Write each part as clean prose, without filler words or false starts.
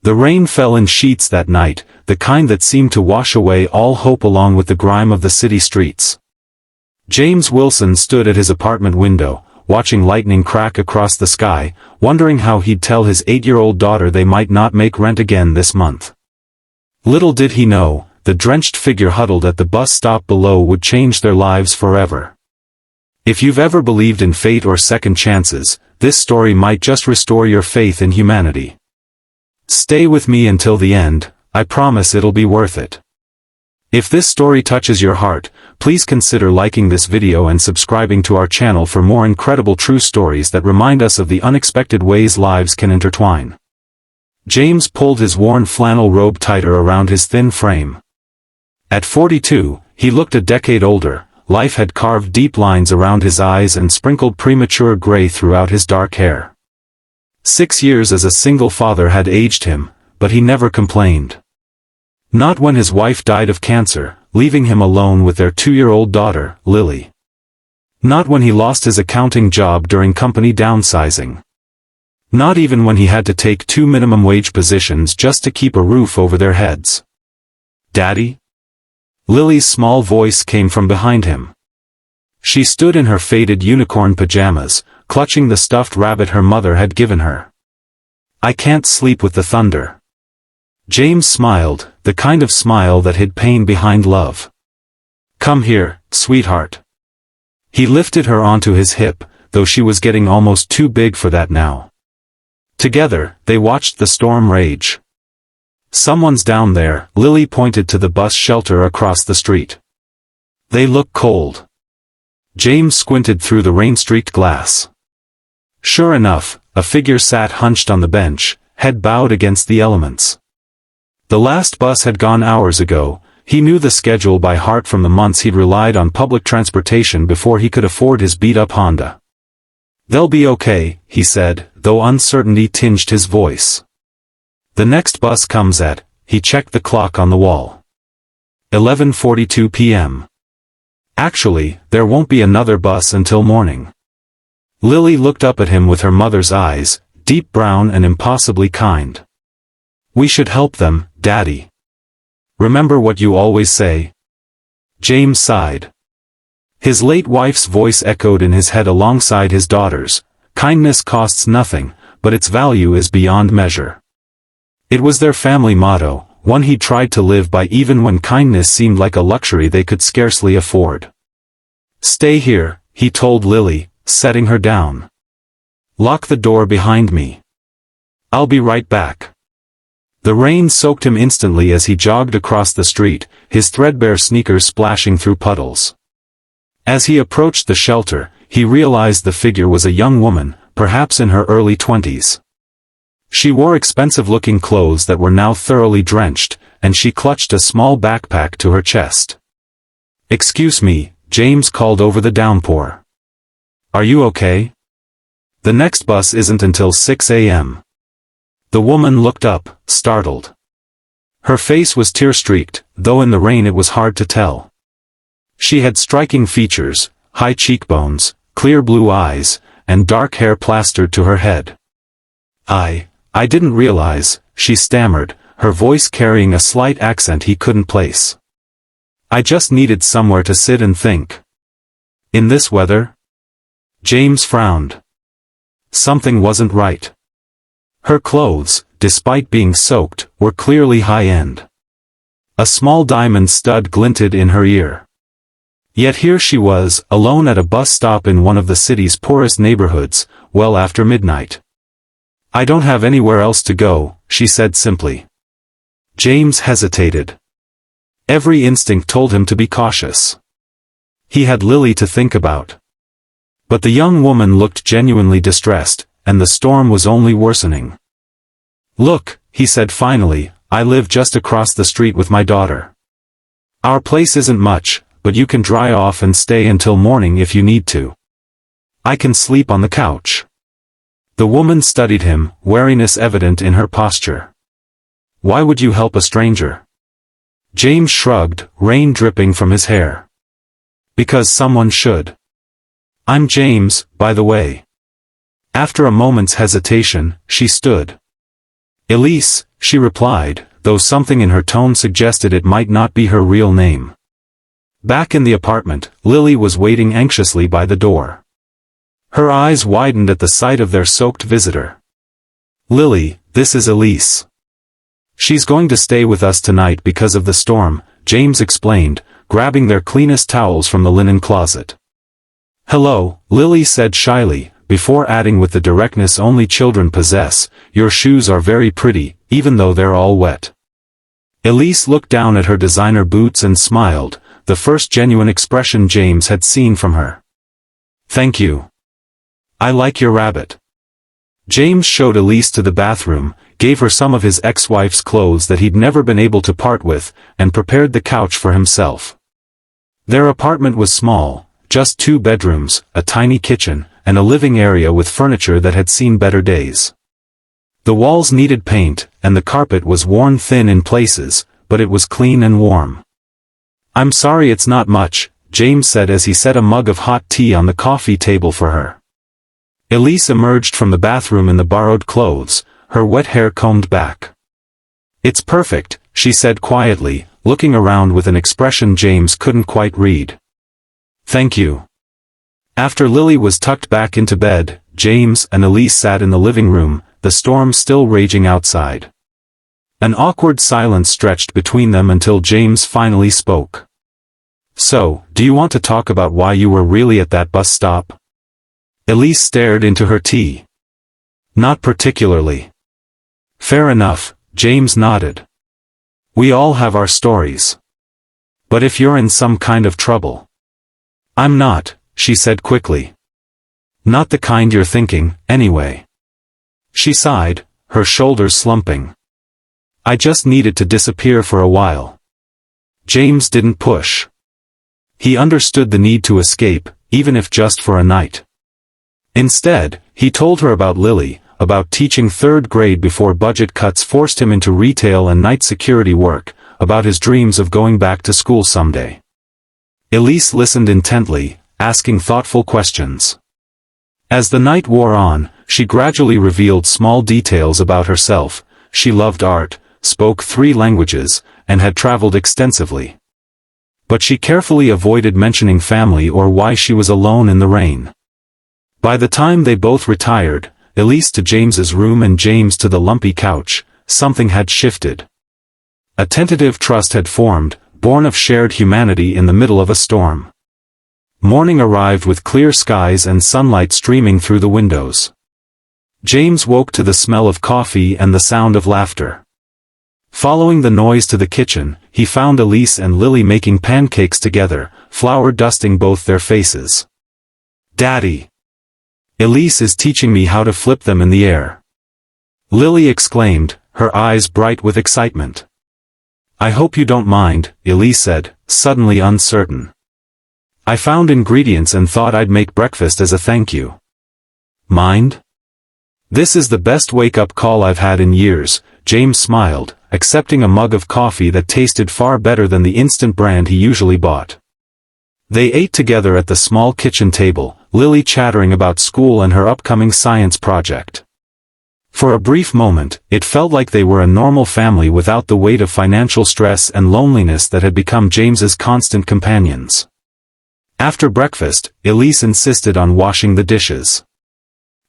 The rain fell in sheets that night, the kind that seemed to wash away all hope along with the grime of the city streets. James Wilson stood at his apartment window, watching lightning crack across the sky, wondering how he'd tell his 8-year-old daughter they might not make rent again this month. Little did he know, the drenched figure huddled at the bus stop below would change their lives forever. If you've ever believed in fate or second chances, this story might just restore your faith in humanity. Stay with me until the end, I promise it'll be worth it. If this story touches your heart, please consider liking this video and subscribing to our channel for more incredible true stories that remind us of the unexpected ways lives can intertwine. James pulled his worn flannel robe tighter around his thin frame. At 42, he looked a decade older. Life had carved deep lines around his eyes and sprinkled premature gray throughout his dark hair. 6 years as a single father had aged him, but he never complained. Not when his wife died of cancer, leaving him alone with their 2-year-old daughter, Lily. Not when he lost his accounting job during company downsizing. Not even when he had to take 2 minimum wage positions just to keep a roof over their heads. "Daddy?" Lily's small voice came from behind him. She stood in her faded unicorn pajamas, clutching the stuffed rabbit her mother had given her. "I can't sleep with the thunder." James smiled, the kind of smile that hid pain behind love. "Come here, sweetheart." He lifted her onto his hip, though she was getting almost too big for that now. Together, they watched the storm rage. "Someone's down there," Lily pointed to the bus shelter across the street. "They look cold." James squinted through the rain-streaked glass. Sure enough, a figure sat hunched on the bench, head bowed against the elements. The last bus had gone hours ago. He knew the schedule by heart from the months he'd relied on public transportation before he could afford his beat-up Honda. "They'll be okay," he said, though uncertainty tinged his voice. "The next bus comes at," he checked the clock on the wall. 11:42 p.m. "Actually, there won't be another bus until morning." Lily looked up at him with her mother's eyes, deep brown and impossibly kind. "We should help them, Daddy. Remember what you always say?" James sighed. His late wife's voice echoed in his head alongside his daughter's. "Kindness costs nothing, but its value is beyond measure." It was their family motto, one he tried to live by even when kindness seemed like a luxury they could scarcely afford. "Stay here," he told Lily, setting her down. "Lock the door behind me. I'll be right back." The rain soaked him instantly as he jogged across the street, his threadbare sneakers splashing through puddles. As he approached the shelter, he realized the figure was a young woman, perhaps in her early 20s. She wore expensive-looking clothes that were now thoroughly drenched, and she clutched a small backpack to her chest. "Excuse me," James called over the downpour. "Are you okay? The next bus isn't until 6 a.m. The woman looked up, startled. Her face was tear-streaked, though in the rain it was hard to tell. She had striking features, high cheekbones, clear blue eyes, and dark hair plastered to her head. I didn't realize," she stammered, her voice carrying a slight accent he couldn't place. "I just needed somewhere to sit and think." "In this weather?" James frowned. Something wasn't right. Her clothes, despite being soaked, were clearly high-end. A small diamond stud glinted in her ear. Yet here she was, alone at a bus stop in one of the city's poorest neighborhoods, well after midnight. "I don't have anywhere else to go," she said simply. James hesitated. Every instinct told him to be cautious. He had Lily to think about. But the young woman looked genuinely distressed, and the storm was only worsening. "Look," he said finally, "I live just across the street with my daughter. Our place isn't much, but you can dry off and stay until morning if you need to. I can sleep on the couch." The woman studied him, wariness evident in her posture. "Why would you help a stranger?" James shrugged, rain dripping from his hair. "Because someone should. I'm James, by the way." After a moment's hesitation, she stood. Elise, she replied, though something in her tone suggested it might not be her real name. Back in the apartment, Lily was waiting anxiously by the door. Her eyes widened at the sight of their soaked visitor. "Lily, this is Elise. She's going to stay with us tonight because of the storm," James explained, grabbing their cleanest towels from the linen closet. "Hello," Lily said shyly, before adding with the directness only children possess, "Your shoes are very pretty, even though they're all wet." Elise looked down at her designer boots and smiled, the first genuine expression James had seen from her. "Thank you. I like your rabbit." James showed Elise to the bathroom, gave her some of his ex-wife's clothes that he'd never been able to part with, and prepared the couch for himself. Their apartment was small, just 2 bedrooms, a tiny kitchen, and a living area with furniture that had seen better days. The walls needed paint, and the carpet was worn thin in places, but it was clean and warm. "I'm sorry it's not much," James said as he set a mug of hot tea on the coffee table for her. Elise emerged from the bathroom in the borrowed clothes, her wet hair combed back. "It's perfect," she said quietly, looking around with an expression James couldn't quite read. "Thank you." After Lily was tucked back into bed, James and Elise sat in the living room, the storm still raging outside. An awkward silence stretched between them until James finally spoke. "So, do you want to talk about why you were really at that bus stop?" Elise stared into her tea. "Not particularly." "Fair enough," James nodded. "We all have our stories. But if you're in some kind of trouble—" "I'm not," she said quickly. "Not the kind you're thinking, anyway." She sighed, her shoulders slumping. "I just needed to disappear for a while." James didn't push. He understood the need to escape, even if just for a night. Instead, he told her about Lily, about teaching 3rd grade before budget cuts forced him into retail and night security work, about his dreams of going back to school someday. Elise listened intently, asking thoughtful questions. As the night wore on, she gradually revealed small details about herself. She loved art, spoke 3 languages, and had traveled extensively. But she carefully avoided mentioning family or why she was alone in the rain. By the time they both retired, Elise to James's room and James to the lumpy couch, something had shifted. A tentative trust had formed, born of shared humanity in the middle of a storm. Morning arrived with clear skies and sunlight streaming through the windows. James woke to the smell of coffee and the sound of laughter. Following the noise to the kitchen, he found Elise and Lily making pancakes together, flour dusting both their faces. "Daddy! Elise is teaching me how to flip them in the air," Lily exclaimed, her eyes bright with excitement. "I hope you don't mind," Elise said, suddenly uncertain. "I found ingredients and thought I'd make breakfast as a thank you." "Mind? This is the best wake-up call I've had in years," James smiled, accepting a mug of coffee that tasted far better than the instant brand he usually bought. They ate together at the small kitchen table, Lily chattering about school and her upcoming science project. For a brief moment, it felt like they were a normal family without the weight of financial stress and loneliness that had become James's constant companions. After breakfast, Elise insisted on washing the dishes.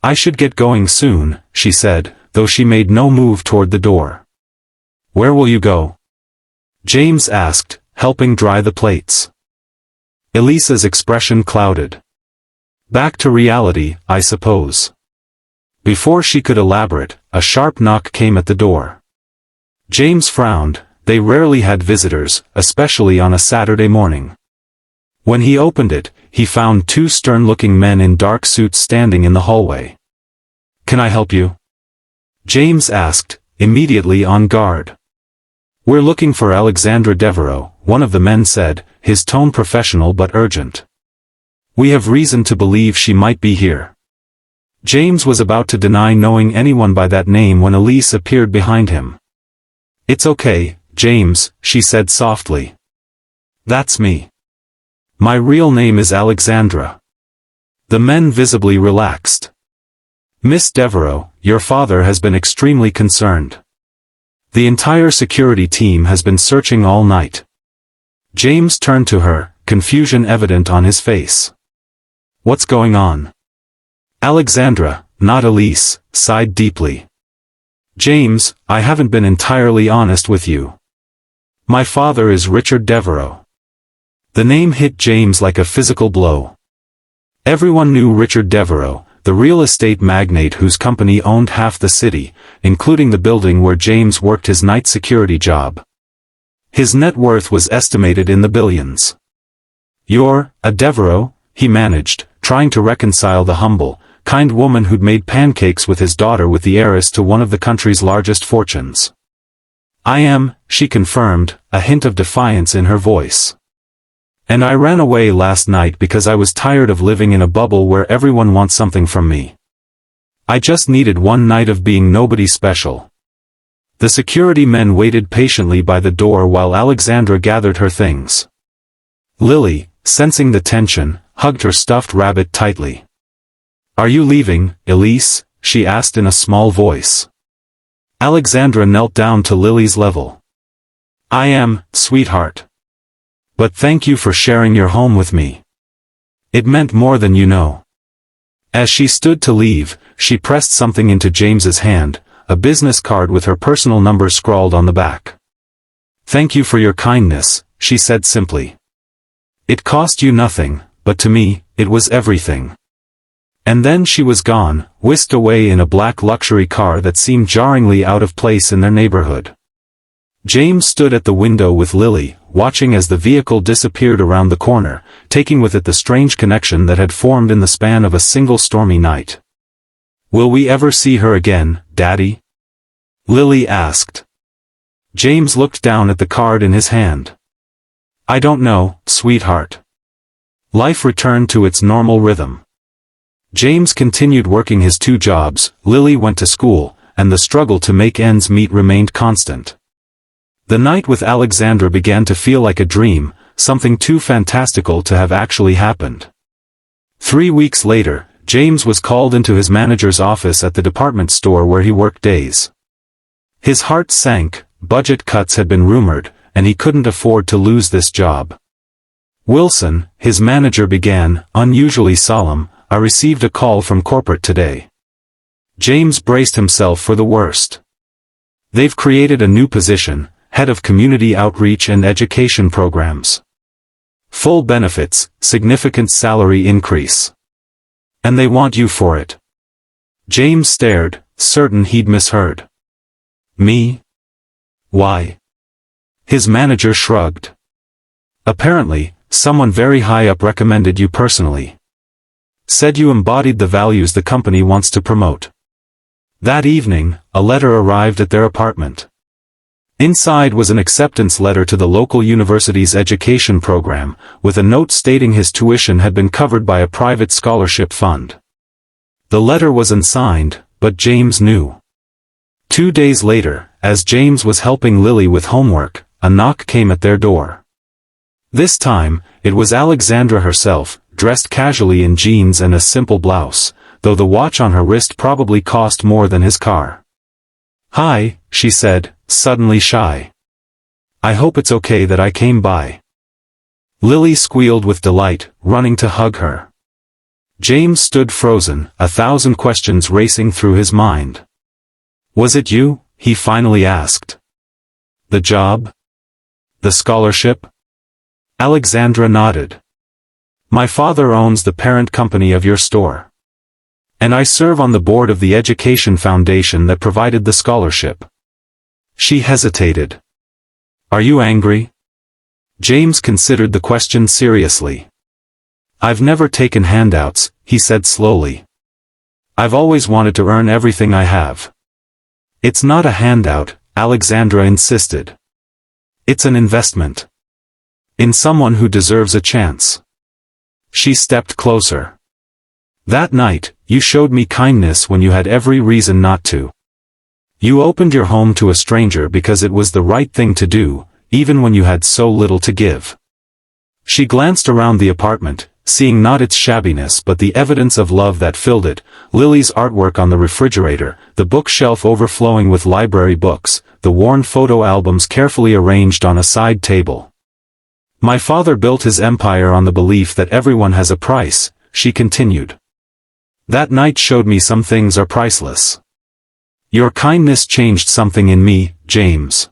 "I should get going soon," she said, though she made no move toward the door. "Where will you go?" James asked, helping dry the plates. Elise's expression clouded. "Back to reality, I suppose." Before she could elaborate, a sharp knock came at the door. James frowned. They rarely had visitors, especially on a Saturday morning. When he opened it, he found 2 stern-looking men in dark suits standing in the hallway. "Can I help you?" James asked, immediately on guard. "We're looking for Alexandra Devereaux," one of the men said, his tone professional but urgent. "We have reason to believe she might be here." James was about to deny knowing anyone by that name when Elise appeared behind him. "It's okay, James," she said softly. "That's me. My real name is Alexandra." The men visibly relaxed. "Miss Devereaux, your father has been extremely concerned." The entire security team has been searching all night. James turned to her, confusion evident on his face. What's going on? Alexandra, not Elise, sighed deeply. James, I haven't been entirely honest with you. My father is Richard Devereux. The name hit James like a physical blow. Everyone knew Richard Devereux, the real estate magnate whose company owned half the city, including the building where James worked his night security job. His net worth was estimated in the billions. You're a Devereux, he managed, trying to reconcile the humble, kind woman who'd made pancakes with his daughter with the heiress to one of the country's largest fortunes. I am, she confirmed, a hint of defiance in her voice. And I ran away last night because I was tired of living in a bubble where everyone wants something from me. I just needed one night of being nobody special. The security men waited patiently by the door while Alexandra gathered her things. Lily, sensing the tension, hugged her stuffed rabbit tightly. Are you leaving, Elise? She asked in a small voice. Alexandra knelt down to Lily's level. I am, sweetheart. But thank you for sharing your home with me. It meant more than you know. As she stood to leave, she pressed something into James's hand, a business card with her personal number scrawled on the back. Thank you for your kindness, she said simply. It cost you nothing, but to me, it was everything. And then she was gone, whisked away in a black luxury car that seemed jarringly out of place in their neighborhood. James stood at the window with Lily, watching as the vehicle disappeared around the corner, taking with it the strange connection that had formed in the span of a single stormy night. Will we ever see her again, Daddy? Lily asked. James looked down at the card in his hand. I don't know, sweetheart. Life returned to its normal rhythm. James continued working his 2 jobs, Lily went to school, and the struggle to make ends meet remained constant. The night with Alexandra began to feel like a dream, something too fantastical to have actually happened. 3 weeks later, James was called into his manager's office at the department store where he worked days. His heart sank, budget cuts had been rumored, and he couldn't afford to lose this job. Wilson, his manager began, unusually solemn, I received a call from corporate today. James braced himself for the worst. They've created a new position, head of community outreach and education programs. Full benefits, significant salary increase. And they want you for it. James stared, certain he'd misheard. Me? Why? His manager shrugged. Apparently, someone very high up recommended you personally. Said you embodied the values the company wants to promote. That evening, a letter arrived at their apartment. Inside was an acceptance letter to the local university's education program, with a note stating his tuition had been covered by a private scholarship fund. The letter was unsigned, but James knew. 2 days later, as James was helping Lily with homework, a knock came at their door. This time, it was Alexandra herself, dressed casually in jeans and a simple blouse, though the watch on her wrist probably cost more than his car. Hi, she said, suddenly shy. I hope it's okay that I came by. Lily squealed with delight, running to hug her. James stood frozen, 1,000 questions racing through his mind. Was it you? He finally asked. The job? The scholarship? Alexandra nodded. My father owns the parent company of your store. And I serve on the board of the education foundation that provided the scholarship. She hesitated. Are you angry? James considered the question seriously. I've never taken handouts, he said slowly. I've always wanted to earn everything I have. It's not a handout, Alexandra insisted. It's an investment. In someone who deserves a chance. She stepped closer. That night, you showed me kindness when you had every reason not to. You opened your home to a stranger because it was the right thing to do, even when you had so little to give. She glanced around the apartment, seeing not its shabbiness but the evidence of love that filled it, Lily's artwork on the refrigerator, the bookshelf overflowing with library books, the worn photo albums carefully arranged on a side table. My father built his empire on the belief that everyone has a price, she continued. That night showed me some things are priceless. Your kindness changed something in me, James.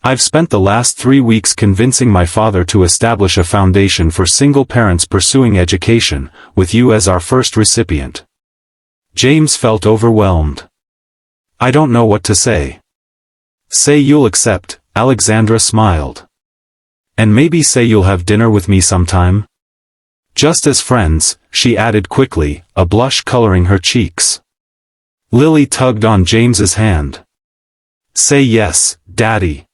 I've spent the last 3 weeks convincing my father to establish a foundation for single parents pursuing education, with you as our first recipient. James felt overwhelmed. I don't know what to say. Say you'll accept, Alexandra smiled. And maybe say you'll have dinner with me sometime? Just as friends, she added quickly, a blush coloring her cheeks. Lily tugged on James's hand. Say yes, Daddy.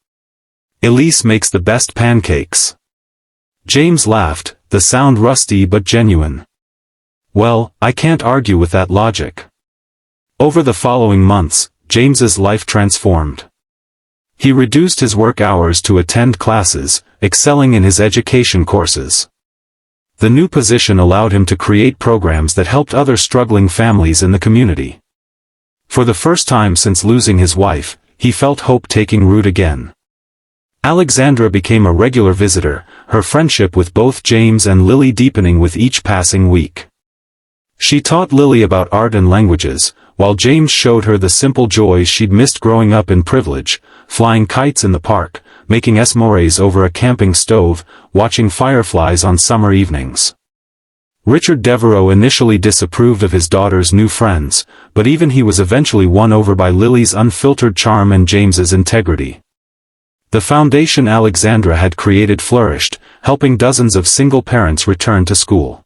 Elise makes the best pancakes. James laughed, the sound rusty but genuine. Well, I can't argue with that logic. Over the following months, James's life transformed. He reduced his work hours to attend classes, excelling in his education courses. The new position allowed him to create programs that helped other struggling families in the community. For the first time since losing his wife, he felt hope taking root again. Alexandra became a regular visitor, her friendship with both James and Lily deepening with each passing week. She taught Lily about art and languages, while James showed her the simple joys she'd missed growing up in privilege, flying kites in the park, making s'mores over a camping stove, watching fireflies on summer evenings. Richard Devereaux initially disapproved of his daughter's new friends, but even he was eventually won over by Lily's unfiltered charm and James's integrity. The foundation Alexandra had created flourished, helping dozens of single parents return to school.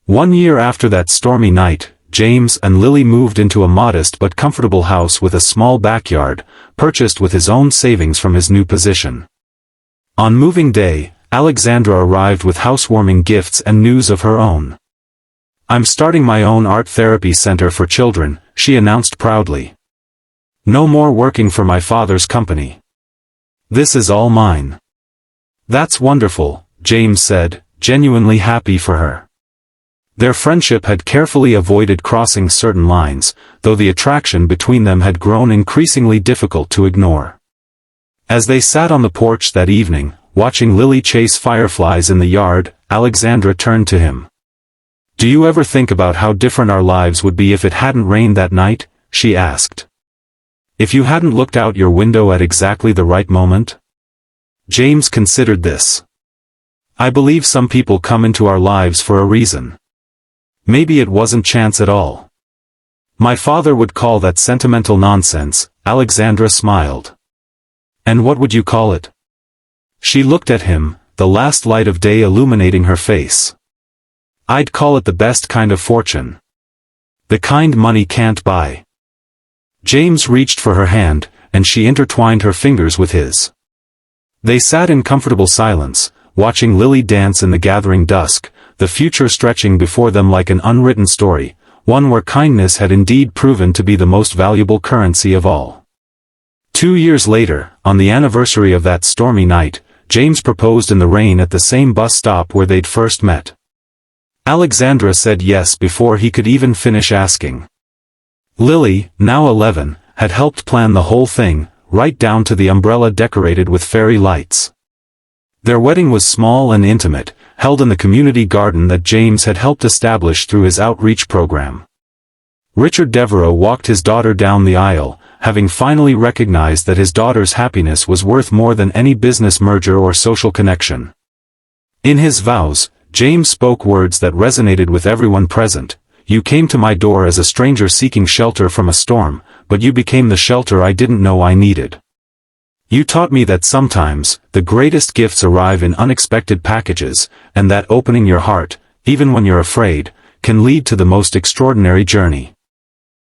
1 year after that stormy night, James and Lily moved into a modest but comfortable house with a small backyard, purchased with his own savings from his new position. On moving day, Alexandra arrived with housewarming gifts and news of her own. I'm starting my own art therapy center for children, she announced proudly. No more working for my father's company. This is all mine. That's wonderful, James said, genuinely happy for her. Their friendship had carefully avoided crossing certain lines, though the attraction between them had grown increasingly difficult to ignore. As they sat on the porch that evening, watching Lily chase fireflies in the yard, Alexandra turned to him. Do you ever think about how different our lives would be if it hadn't rained that night? She asked. If you hadn't looked out your window at exactly the right moment? James considered this. I believe some people come into our lives for a reason. Maybe it wasn't chance at all. My father would call that sentimental nonsense, Alexandra smiled. And what would you call it? She looked at him, the last light of day illuminating her face. I'd call it the best kind of fortune. The kind money can't buy. James reached for her hand, and she intertwined her fingers with his. They sat in comfortable silence, watching Lily dance in the gathering dusk, the future stretching before them like an unwritten story, one where kindness had indeed proven to be the most valuable currency of all. 2 years later, on the anniversary of that stormy night, James proposed in the rain at the same bus stop where they'd first met. Alexandra said yes before he could even finish asking. Lily, now 11, had helped plan the whole thing, right down to the umbrella decorated with fairy lights. Their wedding was small and intimate, held in the community garden that James had helped establish through his outreach program. Richard Devereaux walked his daughter down the aisle, having finally recognized that his daughter's happiness was worth more than any business merger or social connection. In his vows, James spoke words that resonated with everyone present. You came to my door as a stranger seeking shelter from a storm, but you became the shelter I didn't know I needed. You taught me that sometimes, the greatest gifts arrive in unexpected packages, and that opening your heart, even when you're afraid, can lead to the most extraordinary journey.